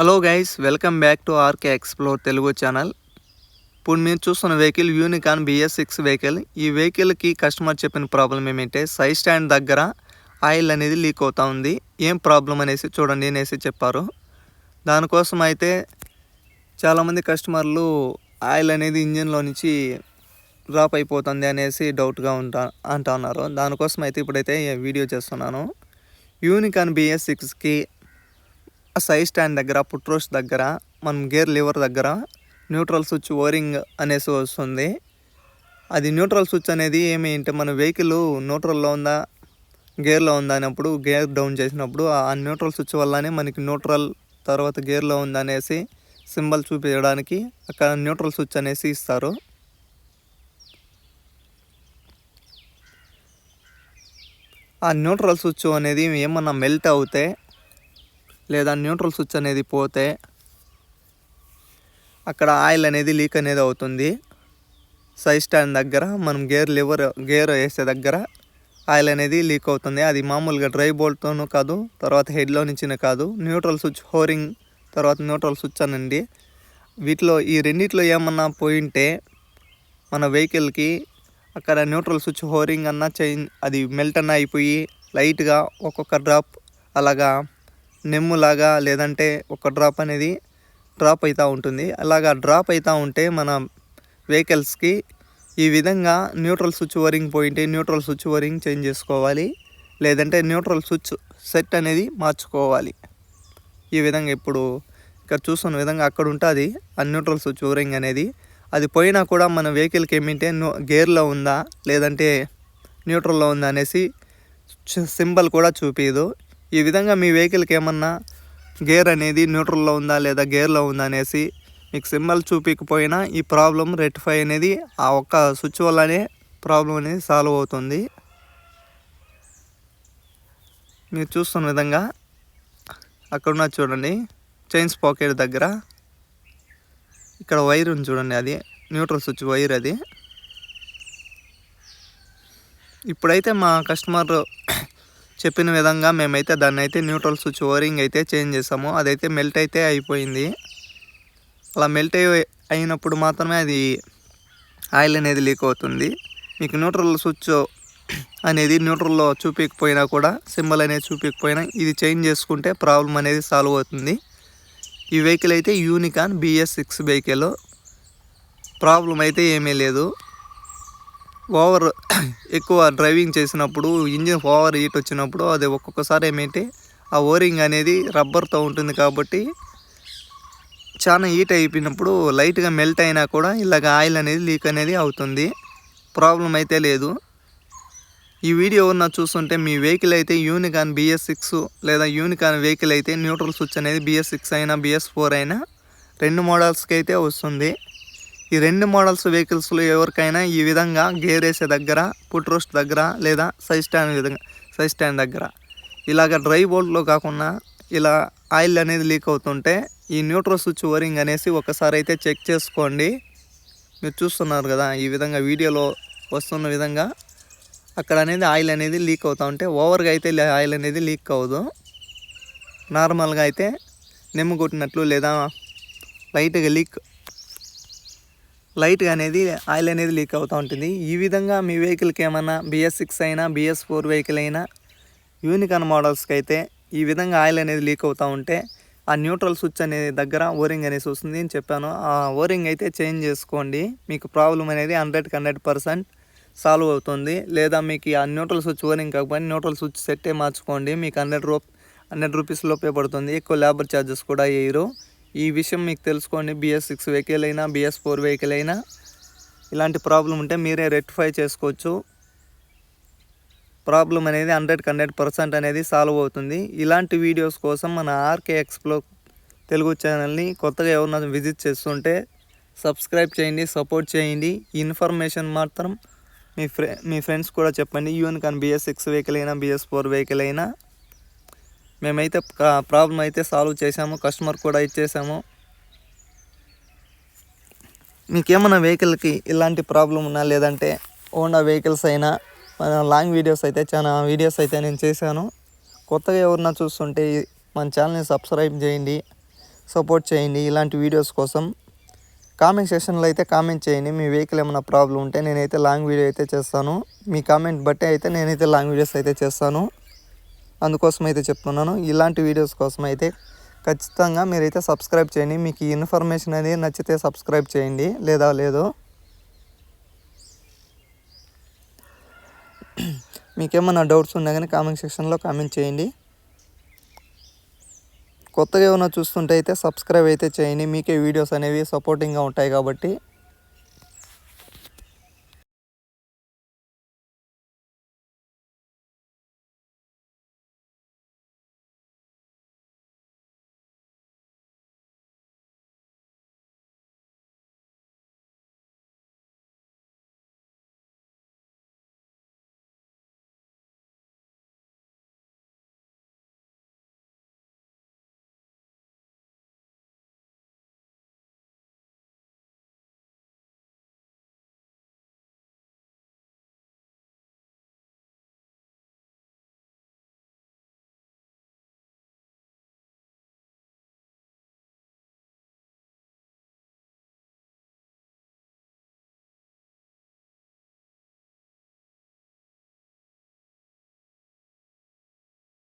Hello guys, welcome back to RK explore Telugu channel. ఇప్పుడు మీరు చూస్తున్న వెహికల్ యూనికాన్ BS6 వెహికల్. ఈ వెహికల్కి కస్టమర్ చెప్పిన ప్రాబ్లం ఏమంటే సైడ్ స్టాండ్ దగ్గర ఆయిల్ అనేది లీక్ అవుతూ ఉంది. ఏం ప్రాబ్లం అనేసి చూడండి అనేసి చెప్పారు. దానికోసం అయితే చాలామంది కస్టమర్లు ఆయిల్ అనేది ఇంజిన్లో నుంచి డ్రాప్ అయిపోతుంది అనేసి డౌట్గా అంటున్నారు. దానికోసం అయితే ఇప్పుడైతే వీడియో చేస్తున్నాను. యూనికాన్ BS6కి సైడ్ స్టాండ్ దగ్గర, పుట్ రోస్ట్ దగ్గర, మనం గేర్ లివర్ దగ్గర న్యూట్రల్ స్విచ్ ఓరింగ్ అనేసి వస్తుంది. అది న్యూట్రల్ స్విచ్ అనేది ఏమి అంటే మన వెహికల్ న్యూట్రల్లో ఉందా గేర్లో ఉందా అన్నప్పుడు గేర్ డౌన్ చేసినప్పుడు ఆ న్యూట్రల్ స్విచ్ వల్లనే మనకి న్యూట్రల్ తర్వాత గేర్లో ఉందా అనేసి సింబల్ చూపించడానికి అక్కడ న్యూట్రల్ స్విచ్ అనేసి ఇస్తారు. ఆ న్యూట్రల్ స్విచ్ అనేది ఏమన్నా మెల్ట్ అవుతే లేదా న్యూట్రల్ స్విచ్ అనేది పోతే అక్కడ ఆయిల్ అనేది లీక్ అనేది అవుతుంది. సైడ్ స్టాండ్ దగ్గర మనం గేర్ వేసే దగ్గర ఆయిల్ అనేది లీక్ అవుతుంది. అది మామూలుగా డ్రై బోల్ట్తోనూ కాదు, తర్వాత హెడ్లో నుంచి కాదు, న్యూట్రల్ స్విచ్ హోరింగ్ తర్వాత న్యూట్రల్ స్విచ్ అనండి. వీటిలో ఈ రెండిట్లో ఏమన్నా పోయింటే మన వెహికల్కి అక్కడ న్యూట్రల్ స్విచ్ హోరింగ్ అన్న అది మెల్ట్ అన్న అయిపోయి లైట్గా ఒక్కొక్క డ్రాప్ అలాగా నెమ్ములాగా లేదంటే ఒక డ్రాప్ అనేది డ్రాప్ అవుతూ ఉంటుంది. అలాగా డ్రాప్ అవుతూ ఉంటే మన వెహికల్స్కి ఈ విధంగా న్యూట్రల్ స్విచ్ ఓరింగ్ పోయింటే న్యూట్రల్ స్విచ్ ఓరింగ్ చేంజ్ చేసుకోవాలి, లేదంటే న్యూట్రల్ స్విచ్ సెట్ అనేది మార్చుకోవాలి. ఈ విధంగా ఇప్పుడు ఇక్కడ చూస్తున్న విధంగా అక్కడ ఉంటుంది ఆ న్యూట్రల్ స్విచ్ ఓరింగ్ అనేది. అది పోయినా కూడా మన వెహికల్కి ఏమిటంటే గేర్లో ఉందా లేదంటే న్యూట్రల్లో ఉందా అనేసి సింబల్ కూడా చూపించదు. ఈ విధంగా మీ వెహికల్కి ఏమన్నా గేర్ అనేది న్యూట్రల్లో ఉందా లేదా గేర్లో ఉందా అనేసి మీకు సింబల్ చూపించకపోయినా ఈ ప్రాబ్లం రెక్టిఫై అనేది ఆ ఒక్క స్విచ్ వల్లనే ప్రాబ్లం అనేది సాల్వ్ అవుతుంది. మీరు చూస్తున్న విధంగా అక్కడున్న చూడండి చైన్స్ పాకెట్ దగ్గర ఇక్కడ వైర్ ఉంది చూడండి, అది న్యూట్రల్ స్విచ్ వైర్. అది ఇప్పుడైతే మా కస్టమర్ చెప్పిన విధంగా మేమైతే దాన్ని అయితే న్యూట్రల్ స్విచ్ ఓరింగ్ అయితే చేంజ్ చేసాము. అదైతే మెల్ట్ అయితే అయిపోయింది. అలా మెల్ట్ అయినప్పుడు మాత్రమే అది ఆయిల్ అనేది లీక్ అవుతుంది. మీకు న్యూట్రల్ స్విచ్ అనేది న్యూట్రల్లో చూపించకపోయినా కూడా సింబల్ అనేది చూపించకపోయినా ఇది చేంజ్ చేసుకుంటే ప్రాబ్లం అనేది సాల్వ్ అవుతుంది. ఈ వెహికల్ అయితే యూనికాన్ BS6 వెహికల్. ప్రాబ్లం అయితే ఏమీ లేదు. ఎక్కువ డ్రైవింగ్ చేసినప్పుడు ఇంజిన్ ఓవర్ హీట్ వచ్చినప్పుడు అది ఒక్కొక్కసారి ఏమిటి ఆ ఓరింగ్ అనేది రబ్బర్తో ఉంటుంది కాబట్టి చాలా హీట్ అయిపోయినప్పుడు లైట్గా మెల్ట్ అయినా కూడా ఇలాగ ఆయిల్ అనేది లీక్ అనేది అవుతుంది. ప్రాబ్లం అయితే లేదు. ఈ వీడియో ఉన్న చూస్తుంటే మీ వెహికల్ అయితే యూనికాన్ BS6 లేదా యూనికాన్ వెహికల్ అయితే న్యూట్రల్ స్విచ్ అనేది BS6 అయినా BS4 అయినా రెండు మోడల్స్కి అయితే వస్తుంది. ఈ రెండు మోడల్స్ వెహికల్స్లో ఎవరికైనా ఈ విధంగా గేర్ వేసే దగ్గర, పుట్ రోస్ట్ దగ్గర లేదా సైడ్ స్టాండ్ దగ్గర ఇలాగ డ్రై బోల్ట్లో కాకుండా ఇలా ఆయిల్ అనేది లీక్ అవుతుంటే ఈ న్యూట్రల్ స్విచ్ ఓరింగ్ అనేసి ఒకసారి అయితే చెక్ చేసుకోండి. మీరు చూస్తున్నారు కదా ఈ విధంగా వీడియోలో వస్తున్న విధంగా అక్కడ అనేది ఆయిల్ అనేది లీక్ అవుతూ ఉంటే ఓవర్గా అయితే ఆయిల్ అనేది లీక్ అవ్వదు. నార్మల్గా అయితే నెమ్ము కొట్టినట్లు లేదా లైట్గా అనేది ఆయిల్ అనేది లీక్ అవుతూ ఉంటుంది. ఈ విధంగా మీ వెహికల్కి ఏమన్నా BS6 అయినా BS4 వెహికల్ అయినా యూనికాన్ మోడల్స్కి అయితే ఈ విధంగా ఆయిల్ అనేది లీక్ అవుతూ ఉంటే ఆ న్యూట్రల్ స్విచ్ అనేది దగ్గర ఓరింగ్ అనేసి వస్తుంది అని చెప్పాను. ఆ ఓరింగ్ అయితే చేంజ్ చేసుకోండి. మీకు ప్రాబ్లం అనేది 100% సాల్వ్ అవుతుంది. లేదా మీకు ఆ న్యూట్రల్ స్విచ్ ఓరింగ్ కాకపోతే న్యూట్రల్ స్విచ్ సెట్టే మార్చుకోండి. మీకు 100 రూపీస్ లోపే పడుతుంది. ఎక్కువ లేబర్ ఛార్జెస్ కూడా వేయరు. ఈ విషయం మీకు తెలుసుకోండి. BS6 వెహికల్ అయినా BS4 వెహికల్ అయినా ఇలాంటి ప్రాబ్లం ఉంటే మీరే రెక్టిఫై చేసుకోవచ్చు. ప్రాబ్లం అనేది 100% అనేది సాల్వ్ అవుతుంది. ఇలాంటి వీడియోస్ కోసం మన ఆర్కే ఎక్స్ప్లోర్ తెలుగు ఛానల్ని కొత్తగా ఎవరైనా విజిట్ చేస్తుంటే సబ్స్క్రైబ్ చేయండి, సపోర్ట్ చేయండి. ఈ ఇన్ఫర్మేషన్ మాత్రం మీ ఫ్రెండ్స్ కూడా చెప్పండి. యూనికాన్ BS6 వెహికల్ అయినా BS4 వెహికల్ అయినా మేమైతే ప్రాబ్లం అయితే సాల్వ్ చేసాము, కస్టమర్ కూడా ఇచ్చేసాము. మీకేమన్నా వెహికల్కి ఇలాంటి ప్రాబ్లం ఉన్నా లేదంటే హోండా వెహికల్స్ అయినా లాంగ్ వీడియోస్ అయితే చాలా వీడియోస్ అయితే నేను చేశాను. కొత్తగా ఎవరన్నా చూస్తుంటే మన ఛానల్ని సబ్స్క్రైబ్ చేయండి. సపోర్ట్ చేయండి ఇలాంటి వీడియోస్ కోసం. కామెంట్ సెక్షన్లో అయితే కామెంట్ చేయండి. మీ వెహికల్ ఏమైనా ప్రాబ్లం ఉంటే నేనైతే లాంగ్ వీడియో అయితే చేస్తాను. మీ కామెంట్ బట్టి అయితే నేనైతే లాంగ్ వీడియోస్ అయితే చేస్తాను. అందుకోసం అయితే చెప్తున్నాను. ఇలాంటి వీడియోస్ కోసం అయితే ఖచ్చితంగా మీరైతే సబ్స్క్రైబ్ చేయండి. మీకు ఈ ఇన్ఫర్మేషన్ అనేది నచ్చితే సబ్స్క్రైబ్ చేయండి, లేదో మీకేమన్నా డౌట్స్ ఉన్నా కానీ కామెంట్ సెక్షన్లో కామెంట్ చేయండి. కొత్తగా ఏమైనా చూస్తుంటే అయితే సబ్స్క్రైబ్ అయితే చేయండి. మీకే వీడియోస్ అనేవి సపోర్టింగ్గా ఉంటాయి కాబట్టి.